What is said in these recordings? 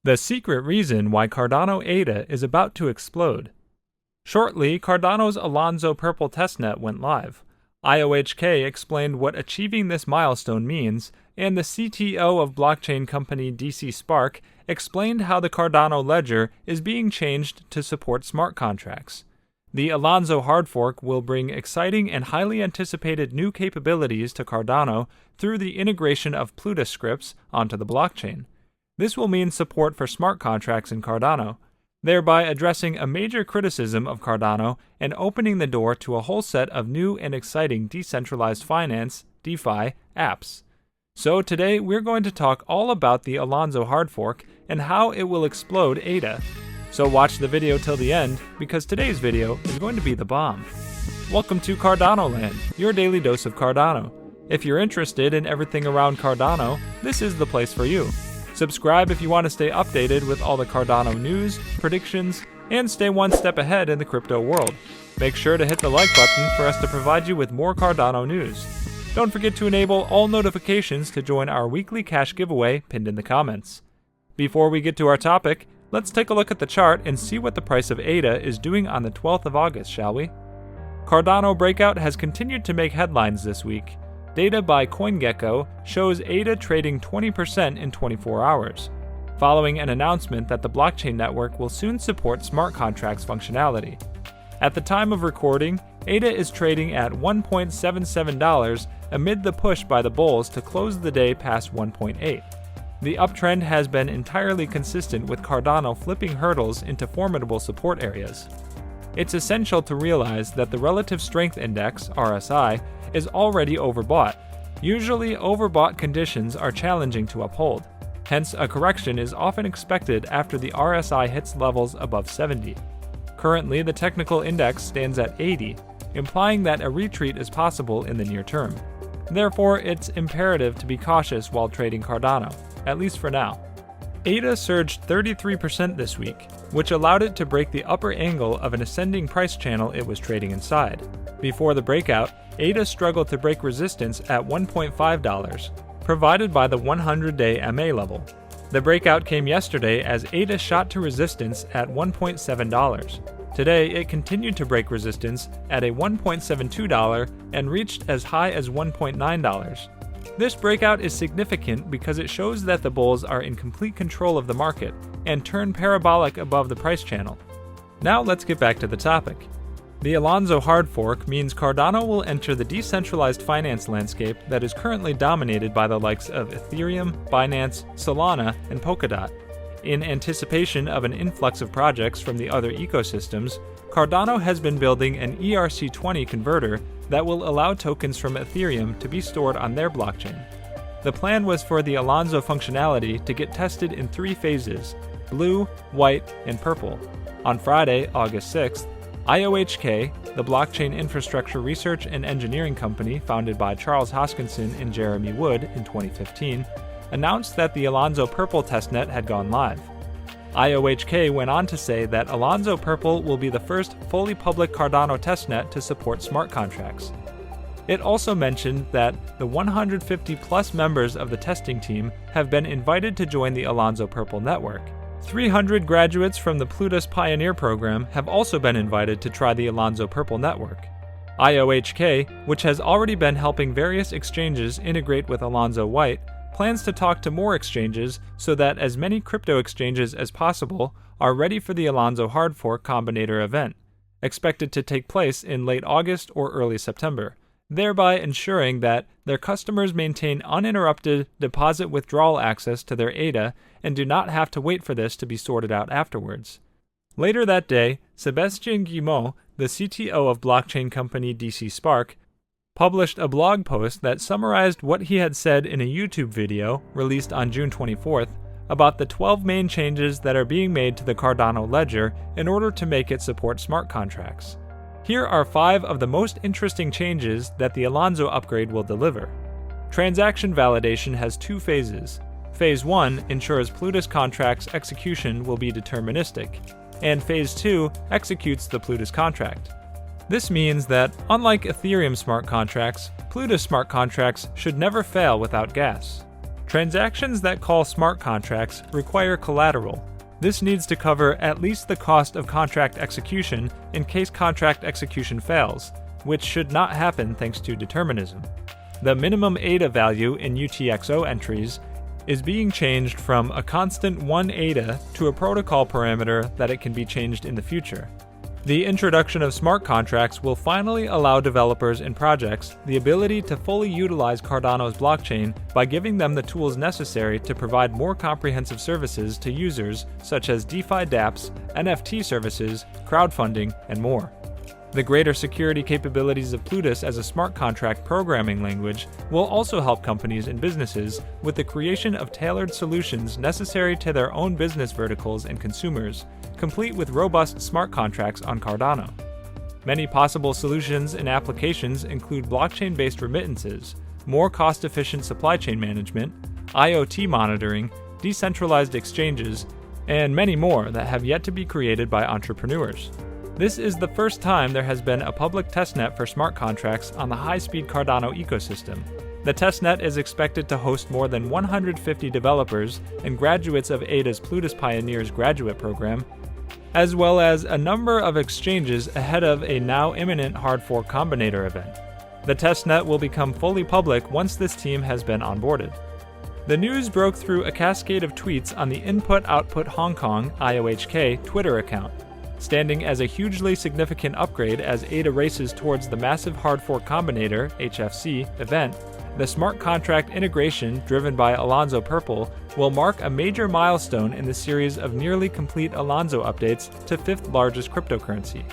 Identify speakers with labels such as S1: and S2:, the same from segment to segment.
S1: The secret reason why Cardano ADA is about to explode. Shortly, Cardano's Alonzo Purple testnet went live. IOHK explained what achieving this milestone means, and the CTO of blockchain company DC Spark explained how the Cardano ledger is being changed to support smart contracts. The Alonzo hard fork will bring exciting and highly anticipated new capabilities to Cardano through the integration of Plutus scripts onto the blockchain. This will mean support for smart contracts in Cardano, thereby addressing a major criticism of Cardano and opening the door to a whole set of new and exciting decentralized finance (DeFi) apps. So today we're going to talk all about the Alonzo hard fork and how it will explode ADA. So watch the video till the end, because today's video is going to be the bomb. Welcome to Cardano Land, your daily dose of Cardano. If you're interested in everything around Cardano, this is the place for you. Subscribe if you want to stay updated with all the Cardano news, predictions, and stay one step ahead in the crypto world. Make sure to hit the like button for us to provide you with more Cardano news. Don't forget to enable all notifications to join our weekly cash giveaway pinned in the comments. Before we get to our topic, let's take a look at the chart and see what the price of ADA is doing on the 12th of August, shall we? Cardano breakout has continued to make headlines this week. Data by CoinGecko shows ADA trading 20% in 24 hours, following an announcement that the blockchain network will soon support smart contracts functionality. At the time of recording, ADA is trading at $1.77 amid the push by the bulls to close the day past 1.8. The uptrend has been entirely consistent with Cardano flipping hurdles into formidable support areas. It's essential to realize that the Relative Strength Index, RSI, is already overbought. Usually, overbought conditions are challenging to uphold. Hence, a correction is often expected after the RSI hits levels above 70. Currently, the technical index stands at 80, implying that a retreat is possible in the near term. Therefore, it's imperative to be cautious while trading Cardano, at least for now. ADA surged 33% this week, which allowed it to break the upper angle of an ascending price channel it was trading inside. Before the breakout, ADA struggled to break resistance at $1.5, provided by the 100-day MA level. The breakout came yesterday as ADA shot to resistance at $1.7. Today, it continued to break resistance at a $1.72 and reached as high as $1.9. This breakout is significant because it shows that the bulls are in complete control of the market and turn parabolic above the price channel. Now let's get back to the topic. The Alonzo hard fork means Cardano will enter the decentralized finance landscape that is currently dominated by the likes of Ethereum, Binance, Solana, and Polkadot. In anticipation of an influx of projects from the other ecosystems, Cardano has been building an ERC20 converter that will allow tokens from Ethereum to be stored on their blockchain. The plan was for the Alonzo functionality to get tested in 3 phases: blue, white, and purple. On Friday, August 6th, IOHK, the blockchain infrastructure research and engineering company founded by Charles Hoskinson and Jeremy Wood in 2015, announced that the Alonzo Purple testnet had gone live. IOHK went on to say that Alonzo Purple will be the first fully public Cardano testnet to support smart contracts. It also mentioned that the 150-plus members of the testing team have been invited to join the Alonzo Purple network. 300 graduates from the Plutus Pioneer program have also been invited to try the Alonzo Purple network. IOHK, which has already been helping various exchanges integrate with Alonzo White, plans to talk to more exchanges so that as many crypto exchanges as possible are ready for the Alonzo hard fork combinator event, expected to take place in late August or early September, thereby ensuring that their customers maintain uninterrupted deposit withdrawal access to their ADA and do not have to wait for this to be sorted out afterwards. Later that day, Sébastien Guillemot, the CTO of blockchain company DC Spark, published a blog post that summarized what he had said in a YouTube video released on June 24th about the 12 main changes that are being made to the Cardano ledger in order to make it support smart contracts. Here are 5 of the most interesting changes that the Alonzo upgrade will deliver. Transaction validation has 2 phases. Phase 1 ensures Plutus contracts execution will be deterministic, and Phase 2 executes the Plutus contract. This means that, unlike Ethereum smart contracts, Plutus smart contracts should never fail without gas. Transactions that call smart contracts require collateral. This needs to cover at least the cost of contract execution in case contract execution fails, which should not happen thanks to determinism. The minimum ADA value in UTXO entries is being changed from a constant 1 ADA to a protocol parameter that it can be changed in the future. The introduction of smart contracts will finally allow developers and projects the ability to fully utilize Cardano's blockchain by giving them the tools necessary to provide more comprehensive services to users such as DeFi dApps, NFT services, crowdfunding, and more. The greater security capabilities of Plutus as a smart contract programming language will also help companies and businesses with the creation of tailored solutions necessary to their own business verticals and consumers, complete with robust smart contracts on Cardano. Many possible solutions and applications include blockchain-based remittances, more cost-efficient supply chain management, IoT monitoring, decentralized exchanges, and many more that have yet to be created by entrepreneurs. This is the first time there has been a public testnet for smart contracts on the high-speed Cardano ecosystem. The testnet is expected to host more than 150 developers and graduates of ADA's Plutus Pioneers graduate program, as well as a number of exchanges ahead of a now imminent hard fork combinator event. The testnet will become fully public once this team has been onboarded. The news broke through a cascade of tweets on the Input Output Hong Kong IOHK Twitter account, standing as a hugely significant upgrade as ADA races towards the massive hard fork combinator (HFC) event. The smart contract integration driven by Alonzo Purple will mark a major milestone in the series of nearly complete Alonzo updates to fifth largest cryptocurrency.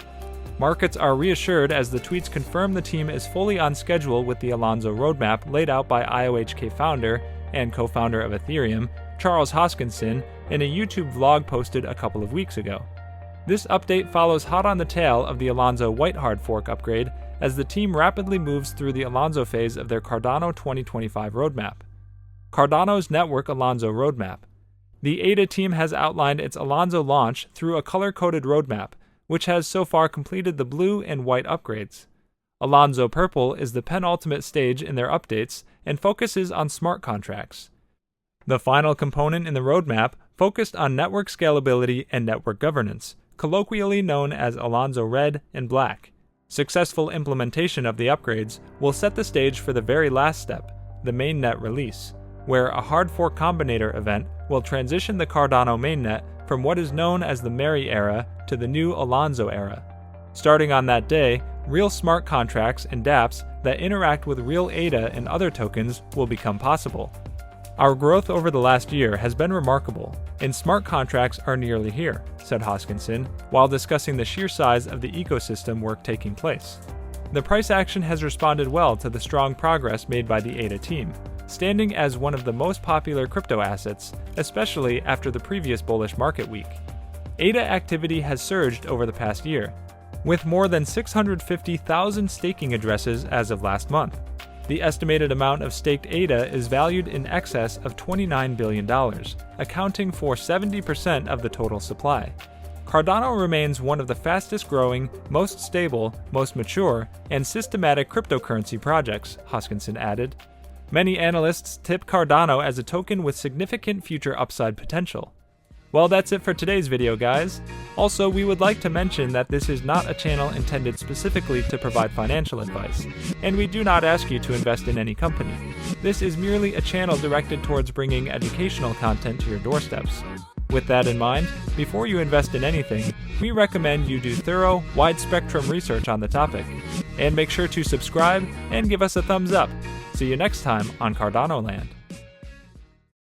S1: Markets are reassured as the tweets confirm the team is fully on schedule with the Alonzo roadmap laid out by IOHK founder and co-founder of Ethereum, Charles Hoskinson, in a YouTube vlog posted a couple of weeks ago. This update follows hot on the tail of the Alonzo White hard fork upgrade as the team rapidly moves through the Alonzo phase of their Cardano 2025 roadmap. Cardano's Network Alonzo roadmap. The ADA team has outlined its Alonzo launch through a color-coded roadmap, which has so far completed the blue and white upgrades. Alonzo Purple is the penultimate stage in their updates and focuses on smart contracts. The final component in the roadmap focused on network scalability and network governance, colloquially known as Alonzo Red and Black. Successful implementation of the upgrades will set the stage for the very last step, the mainnet release, where a hard fork combinator event will transition the Cardano mainnet from what is known as the Mary era to the new Alonzo era. Starting on that day, real smart contracts and dApps that interact with real ADA and other tokens will become possible. Our growth over the last year has been remarkable, and smart contracts are nearly here, said Hoskinson, while discussing the sheer size of the ecosystem work taking place. The price action has responded well to the strong progress made by the ADA team, standing as one of the most popular crypto assets, especially after the previous bullish market week. ADA activity has surged over the past year, with more than 650,000 staking addresses as of last month. The estimated amount of staked ADA is valued in excess of $29 billion, accounting for 70% of the total supply. Cardano remains one of the fastest growing, most stable, most mature, and systematic cryptocurrency projects, Hoskinson added. Many analysts tip Cardano as a token with significant future upside potential. Well, that's it for today's video, guys. Also, we would like to mention that this is not a channel intended specifically to provide financial advice, and we do not ask you to invest in any company. This is merely a channel directed towards bringing educational content to your doorsteps. With that in mind, before you invest in anything, we recommend you do thorough, wide-spectrum research on the topic. And make sure to subscribe and give us a thumbs up. See you next time on Cardano Land.